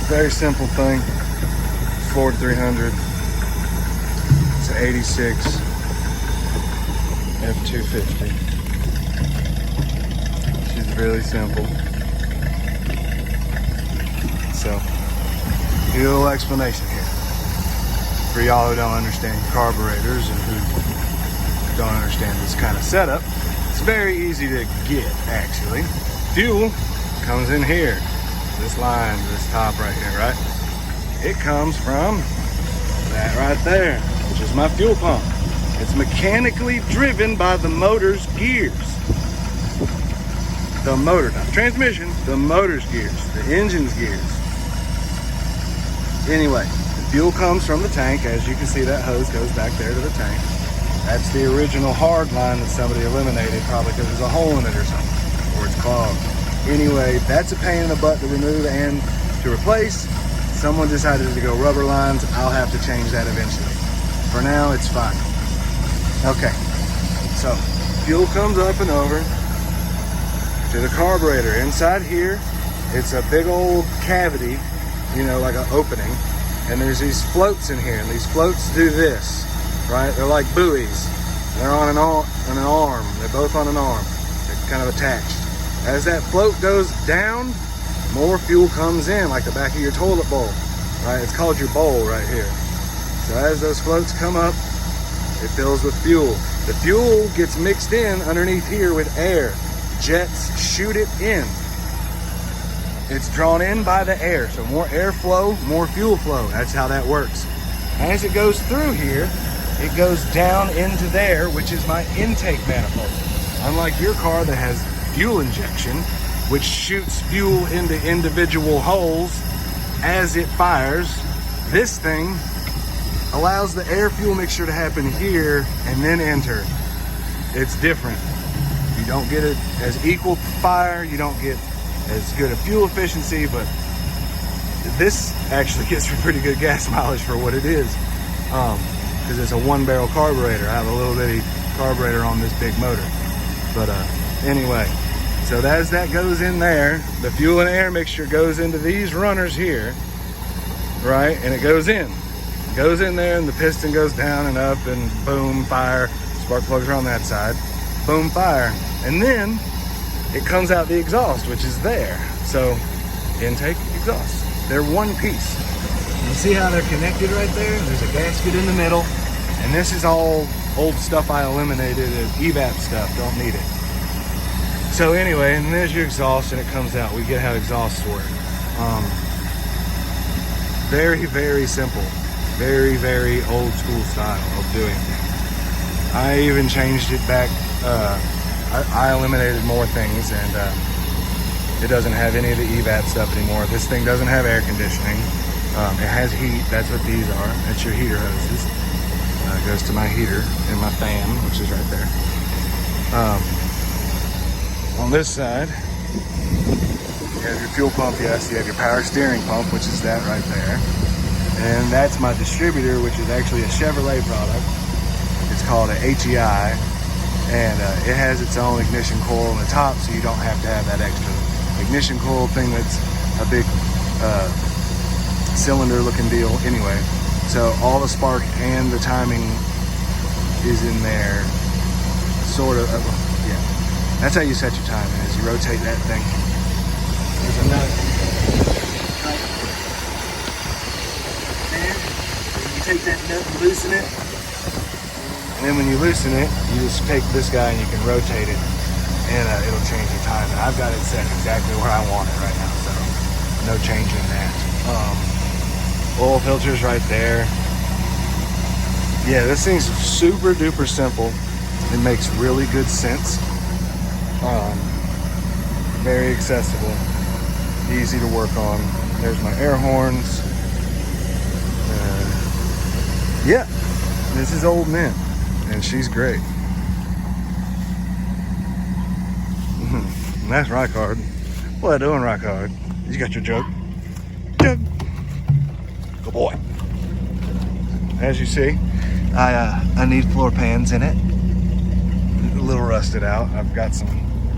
Very simple thing. Ford 300. It's an 86 F250. She's really simple. So, a little explanation here for y'all who don't understand carburetors and who don't understand this kind of setup. It's very easy to get, actually. Fuel comes in here. This line, this top right here, right? It comes from that right there, which is my fuel pump. It's mechanically driven by the motor's gears. The motor, not transmission, the motor's gears, the engine's gears. Anyway, the fuel comes from the tank. As you can see, that hose goes back there to the tank. That's the original hard line that somebody eliminated, probably because there's a hole in it or something, or it's clogged. Anyway, that's a pain in the butt to remove and to replace. Someone decided to go rubber lines. I'll have to change that eventually. For now, it's fine. Okay, so fuel comes up and over to the carburetor. Inside here, it's a big old cavity, you know, like an opening. And there's these floats in here, and these floats do this, right? They're like buoys. They're on an arm. They're both on an arm. They're kind of attached. As that float goes down, more fuel comes in, like the back of your toilet bowl, right? It's called your bowl right here. So as those floats come up, it fills with fuel. The fuel gets mixed in underneath here with air. Jets shoot it in. It's drawn in by the air. So more airflow, more fuel flow. That's how that works. As it goes through here, it goes down into there, which is my intake manifold. Unlike your car that has fuel injection, which shoots fuel into individual holes as it fires, this thing allows the air fuel mixture to happen here and then enter. It's different. You don't get it as equal fire, you don't get as good a fuel efficiency, but this actually gets pretty good gas mileage for what it is, because it's a 1-barrel carburetor. I have a little bitty carburetor on this big motor. But anyway, so as that goes in there, the fuel and air mixture goes into these runners here, right? And it goes in. It goes in there, and the piston goes down and up, and boom, fire. Spark plugs are on that side. Boom, fire. And then it comes out the exhaust, which is there. So intake, exhaust. They're one piece. You see how they're connected right there? There's a gasket in the middle. And this is all old stuff I eliminated, evap stuff, don't need it. So anyway, and there's your exhaust, and it comes out. We get how exhausts work. Very, very simple. Very, very old school style of doing things. I even changed it back. I eliminated more things, and it doesn't have any of the evap stuff anymore. This thing doesn't have air conditioning. It has heat. That's what these are. That's your heater hoses. It goes to my heater and my fan, which is right there. On this side, you have your fuel pump, yes. You have your power steering pump, which is that right there. And that's my distributor, which is actually a Chevrolet product. It's called an HEI. And it has its own ignition coil on the top, so you don't have to have that extra ignition coil thing that's a big cylinder looking deal anyway. So all the spark and the timing is in there, sort of. Yeah, that's how you set your timing, is you rotate that thing. There's a nut. There, you take that nut and loosen it. And then when you loosen it, you just take this guy and you can rotate it, and it'll change the time. And I've got it set exactly where I want it right now, so no changing that. Oil filters right there. Yeah, this thing's super duper simple. It makes really good sense. Very accessible, easy to work on. There's my air horns. Yeah, this is Old Mint, and she's great. And that's Rock Hard. What are you doing, Rock Hard? You got your jug? Jug. Good boy. As you see, I need floor pans in it. A little rusted out. I've got some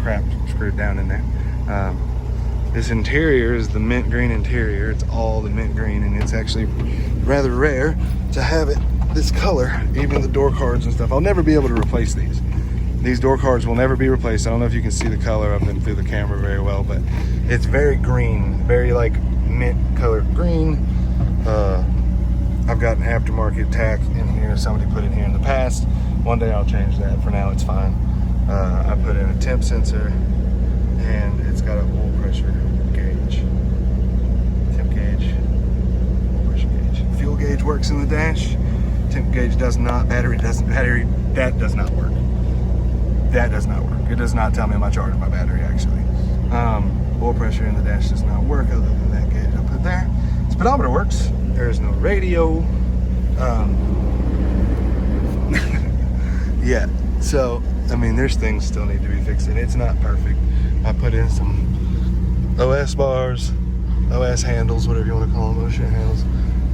crap screwed down in there. This interior is the mint green interior. It's all the mint green, and it's actually rather rare to have it this color, even the door cards and stuff. I'll never be able to replace these. These door cards will never be replaced. I don't know if you can see the color of them through the camera very well, but it's very green, very like mint colored green. I've got an aftermarket tack in here. Somebody put it here in the past. One day I'll change that. For now, it's fine. I put in a temp sensor, and it's got an oil pressure gauge, temp gauge, oil pressure gauge. Fuel gauge works in the dash. Temp gauge does not. Battery doesn't. Battery, that does not work. That does not work. It does not tell me how much charge my battery actually. Oil pressure in the dash does not work other than that gauge I put there. Speedometer works. There is no radio. Yeah. So I mean, there's things still need to be fixed, and it's not perfect. I put in some OS bars, OS handles, whatever you want to call them, OS handles.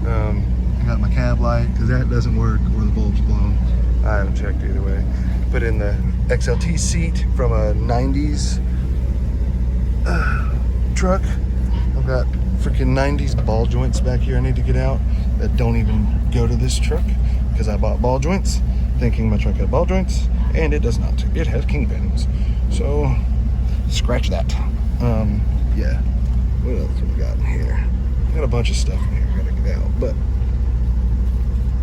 I got my cab light because that doesn't work, or the bulb's blown. I haven't checked either way. Put in the XLT seat from a 90s truck. I've got freaking 90s ball joints back here I need to get out that don't even go to this truck because I bought ball joints thinking my truck had ball joints, and it does not. It has kingpins. So scratch that. Yeah. What else have we got in here? Got a bunch of stuff in here I gotta get out, but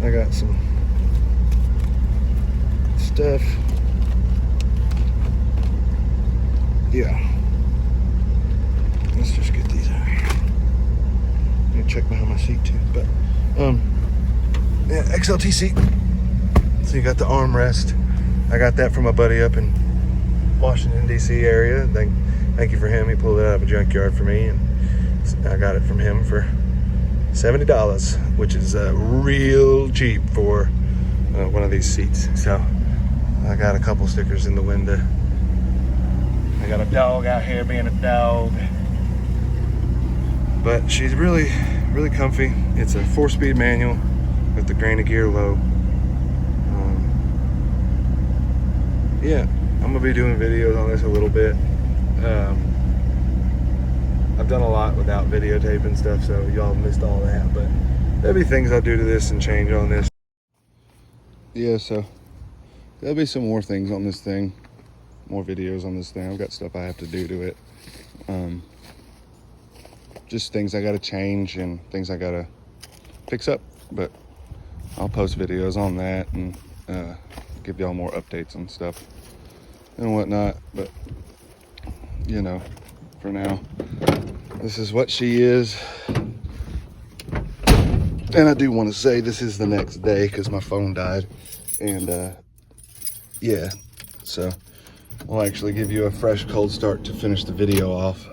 I got some stuff. Yeah. Let's just get these out here. I need to check behind my seat too, but yeah, XLT seat. So you got the armrest. I got that from a buddy up in Washington DC area. Thank you for him. He pulled it out of a junkyard for me, and I got it from him for $70, which is real cheap for one of these seats. So I got a couple stickers in the window. I got a dog out here being a dog, but she's really comfy. It's a 4-speed manual with the grain of gear low. Yeah, I'm gonna be doing videos on this a little bit. I've done a lot without videotaping stuff, so y'all missed all that, but there'll be things I'll do to this and change on this. Yeah, so there'll be some more things on this thing, more videos on this thing. I've got stuff I have to do to it. Just things I gotta change and things I gotta fix up, but I'll post videos on that and give y'all more updates on stuff and whatnot. But you know, for now, this is what she is. And I do want to say this is the next day because my phone died, and yeah, so I'll actually give you a fresh cold start to finish the video off.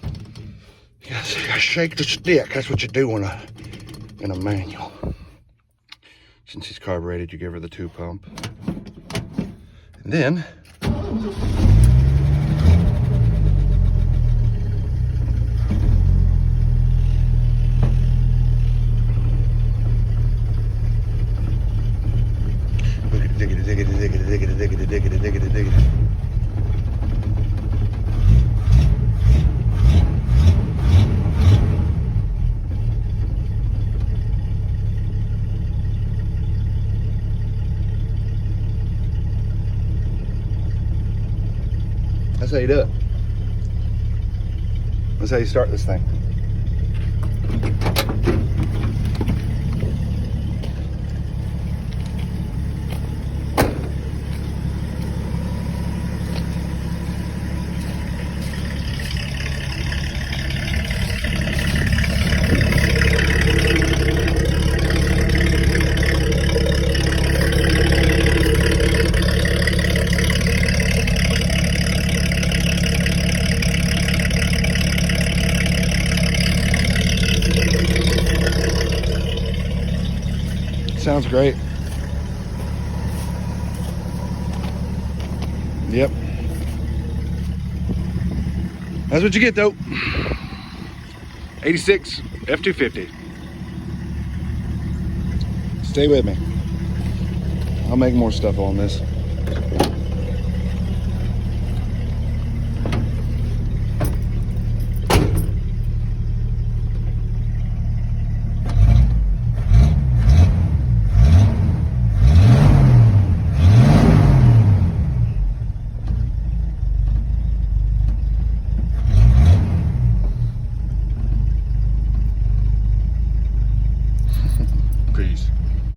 You gotta shake the stick. That's what you do in a manual. Since she's carbureted, you give her the 2-pump. And then diggity. That's how you do it. That's how you start this thing. Sounds great. Yep. That's what you get though. 86 F250. Stay with me. I'll make more stuff on this.